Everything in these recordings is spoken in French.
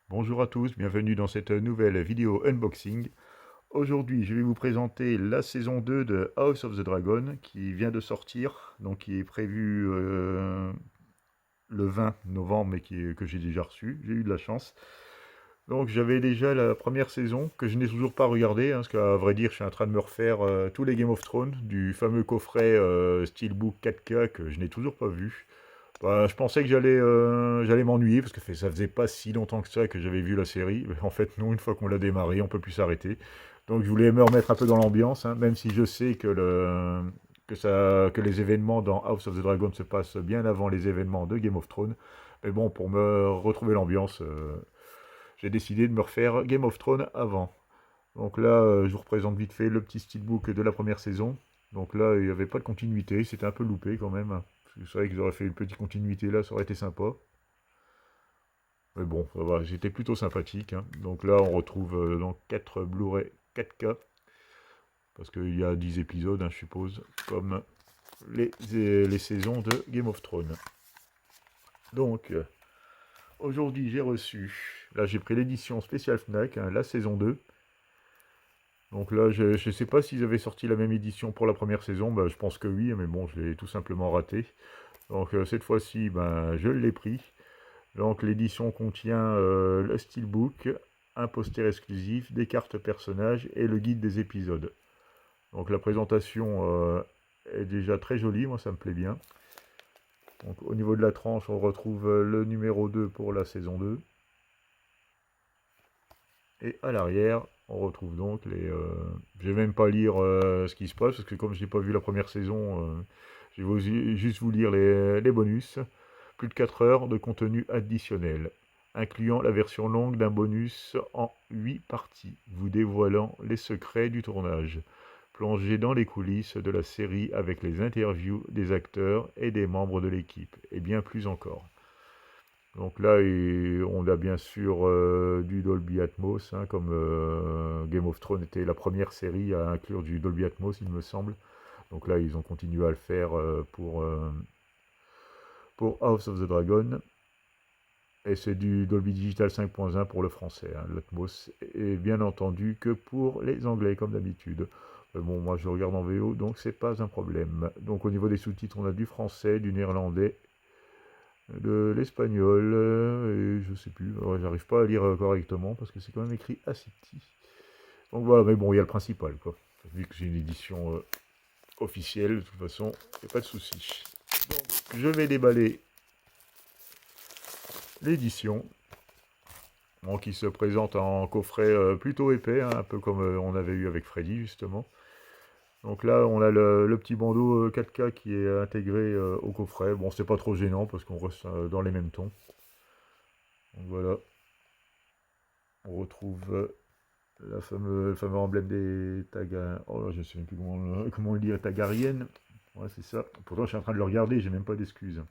Bonjour à tous, bienvenue dans cette nouvelle vidéo unboxing. Aujourd'hui, je vais vous présenter la saison 2 de House of the Dragon qui vient de sortir, donc qui est prévu le 20 novembre mais que j'ai déjà reçu. J'ai eu de la chance. Donc j'avais déjà la première saison que je n'ai toujours pas regardée, parce qu'à vrai dire, je suis en train de me refaire tous les Game of Thrones du fameux coffret Steelbook 4K que je n'ai toujours pas vu. Bah, je pensais que j'allais m'ennuyer parce que ça faisait pas si longtemps que ça que j'avais vu la série. Mais en fait, non, une fois qu'on l'a démarré, on peut plus s'arrêter. Donc, je voulais me remettre un peu dans l'ambiance, hein, même si je sais que les événements dans House of the Dragon se passent bien avant les événements de Game of Thrones. Mais bon, pour me retrouver l'ambiance, j'ai décidé de me refaire Game of Thrones avant. Donc là, je vous représente vite fait le petit steelbook de la première saison. Donc là, il n'y avait pas de continuité, c'était un peu loupé quand même, hein. C'est vrai qu'ils auraient fait une petite continuité là, ça aurait été sympa. Mais bon, ça va, c'était plutôt sympathique, hein. Donc là, on retrouve donc 4 Blu-ray 4K, parce qu'il y a 10 épisodes, hein, je suppose, comme les saisons de Game of Thrones. Donc, aujourd'hui, j'ai reçu, là j'ai pris l'édition spéciale FNAC, hein, la saison 2. Donc là, je ne sais pas s'ils avaient sorti la même édition pour la première saison, bah, je pense que oui, mais bon, je l'ai tout simplement raté. Donc cette fois-ci, ben, je l'ai pris. Donc l'édition contient le steelbook, un poster exclusif, des cartes personnages et le guide des épisodes. Donc la présentation est déjà très jolie, moi ça me plaît bien. Donc au niveau de la tranche, on retrouve le numéro 2 pour la saison 2. Et à l'arrière, on retrouve donc je vais même pas lire ce qui se passe, parce que comme je n'ai pas vu la première saison, je vais juste vous lire les bonus. Plus de 4 heures de contenu additionnel, incluant la version longue d'un bonus en 8 parties, vous dévoilant les secrets du tournage. Plongez dans les coulisses de la série avec les interviews des acteurs et des membres de l'équipe, et bien plus encore. Donc là, on a bien sûr du Dolby Atmos, hein, comme Game of Thrones était la première série à inclure du Dolby Atmos, il me semble. Donc là, ils ont continué à le faire pour House of the Dragon. Et c'est du Dolby Digital 5.1 pour le français, hein, l'Atmos. Et bien entendu que pour les anglais, comme d'habitude. Bon, moi je regarde en VO, donc c'est pas un problème. Donc au niveau des sous-titres, on a du français, du néerlandais, de l'espagnol, et je sais plus, j'arrive pas à lire correctement parce que c'est quand même écrit assez petit. Donc voilà, mais bon, il y a le principal, quoi. Vu que j'ai une édition officielle, de toute façon, il n'y a pas de souci. Donc, je vais déballer l'édition, bon, qui se présente en coffret plutôt épais, hein, un peu comme on avait eu avec Freddy, justement. Donc là, on a le petit bandeau 4K qui est intégré au coffret. Bon, c'est pas trop gênant parce qu'on reste dans les mêmes tons. Donc voilà, on retrouve le fameux emblème des Taga... Oh là, je ne sais même plus comment le dire, Tagarienne. Ouais, c'est ça. Pourtant, je suis en train de le regarder, j'ai même pas d'excuses.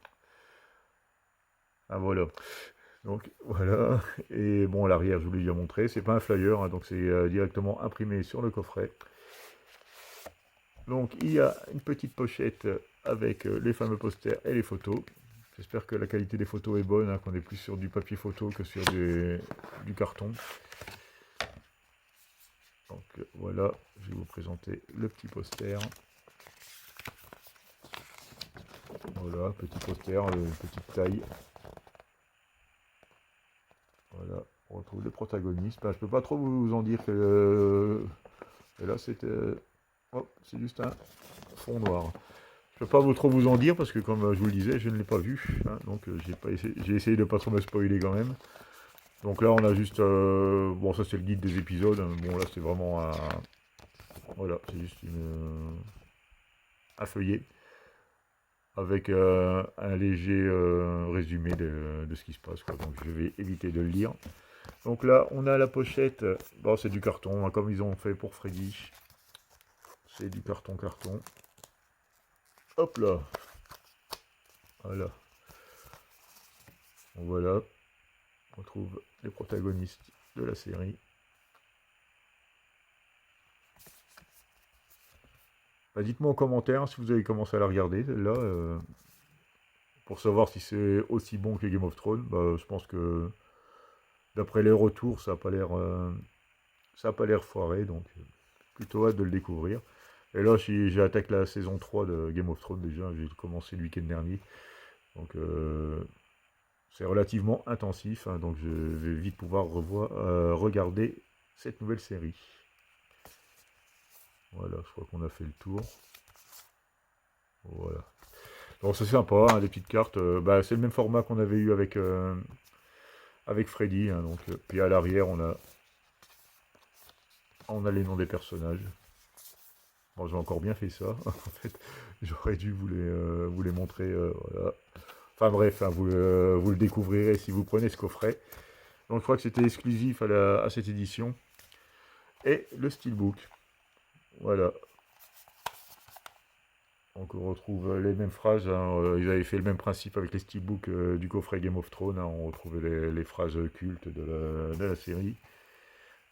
Ah voilà. Donc voilà. Et bon, à l'arrière, je vous l'ai déjà montré, c'est pas un flyer, hein, donc c'est directement imprimé sur le coffret. Donc il y a une petite pochette avec les fameux posters et les photos. J'espère que la qualité des photos est bonne, hein, qu'on est plus sur du papier photo que sur du carton. Donc voilà, je vais vous présenter le petit poster. Voilà, petit poster, petite taille. Voilà, on retrouve les protagonistes. Ben, je peux pas trop vous en dire que... et là, c'est juste un fond noir. Je peux pas trop vous en dire parce que, comme je vous le disais, je ne l'ai pas vu, hein, donc j'ai essayé de pas trop me spoiler quand même. Donc là, on a juste... bon, ça, c'est le guide des épisodes, hein. Bon, là, c'est vraiment un... Voilà, c'est juste un feuillet avec un léger résumé de ce qui se passe, quoi. Donc je vais éviter de le lire. Donc là, on a la pochette. Bon, c'est du carton, hein, comme ils ont fait pour Freddy. C'est du carton. Hop là. Voilà. Donc voilà. On retrouve les protagonistes de la série. Bah, dites-moi en commentaire si vous avez commencé à la regarder, celle-là. Pour savoir si c'est aussi bon que Game of Thrones. Bah, je pense que d'après les retours, ça n'a pas l'air foiré, donc plutôt hâte de le découvrir. Et là, j'ai attaqué la saison 3 de Game of Thrones déjà, j'ai commencé le week-end dernier. Donc c'est relativement intensif, hein, donc je vais vite pouvoir regarder cette nouvelle série. Voilà, je crois qu'on a fait le tour. Voilà. Donc c'est sympa, hein, les petites cartes. Bah, c'est le même format qu'on avait eu avec Freddy. Hein, donc, puis à l'arrière, on a les noms des personnages. Bon, j'ai encore bien fait ça. En fait, j'aurais dû vous les montrer. Voilà. Enfin bref, hein, vous le découvrirez si vous prenez ce coffret. Donc je crois que c'était exclusif à cette édition. Et le steelbook. Voilà. Donc on retrouve les mêmes phrases. Hein, ils avaient fait le même principe avec les steelbooks du coffret Game of Thrones. Hein, on retrouvait les phrases cultes de la série.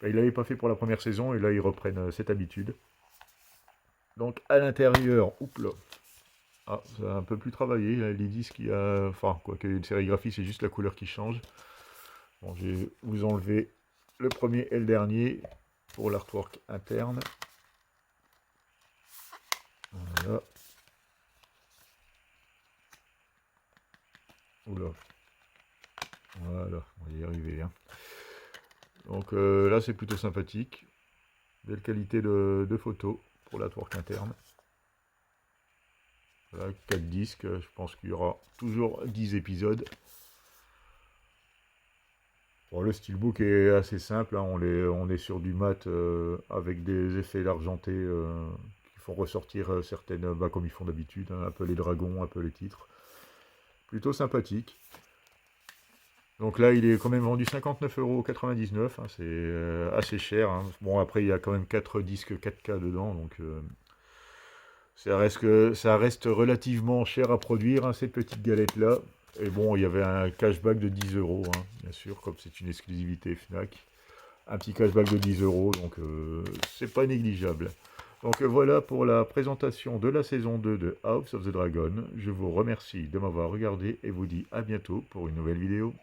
Ben, ils ne l'avaient pas fait pour la première saison et là ils reprennent cette habitude. Donc à l'intérieur, oups là. Ah, ça a un peu plus travaillé, là, les disques, enfin, quoi que une sérigraphie, c'est juste la couleur qui change. Bon, je vais vous enlever le premier et le dernier pour l'artwork interne. Voilà. Oula. Voilà, on va y arriver. Hein. Donc là, c'est plutôt sympathique. Belle qualité de photo pour l'artwork interne. Voilà, 4 disques, je pense qu'il y aura toujours 10 épisodes. Bon, le steelbook est assez simple, hein. On est sur du mat avec des effets d'argenté qui font ressortir certaines, comme ils font d'habitude, hein, un peu les dragons, un peu les titres. Plutôt sympathique. Donc là, il est quand même vendu 59,99 €, hein, c'est assez cher. Hein. Bon, après, il y a quand même 4 disques 4K dedans, donc ça reste relativement cher à produire, hein, cette petite galette-là. Et bon, il y avait un cashback de 10 €, hein, bien sûr, comme c'est une exclusivité Fnac. Un petit cashback de 10 €, donc c'est pas négligeable. Donc voilà pour la présentation de la saison 2 de House of the Dragon. Je vous remercie de m'avoir regardé et vous dis à bientôt pour une nouvelle vidéo.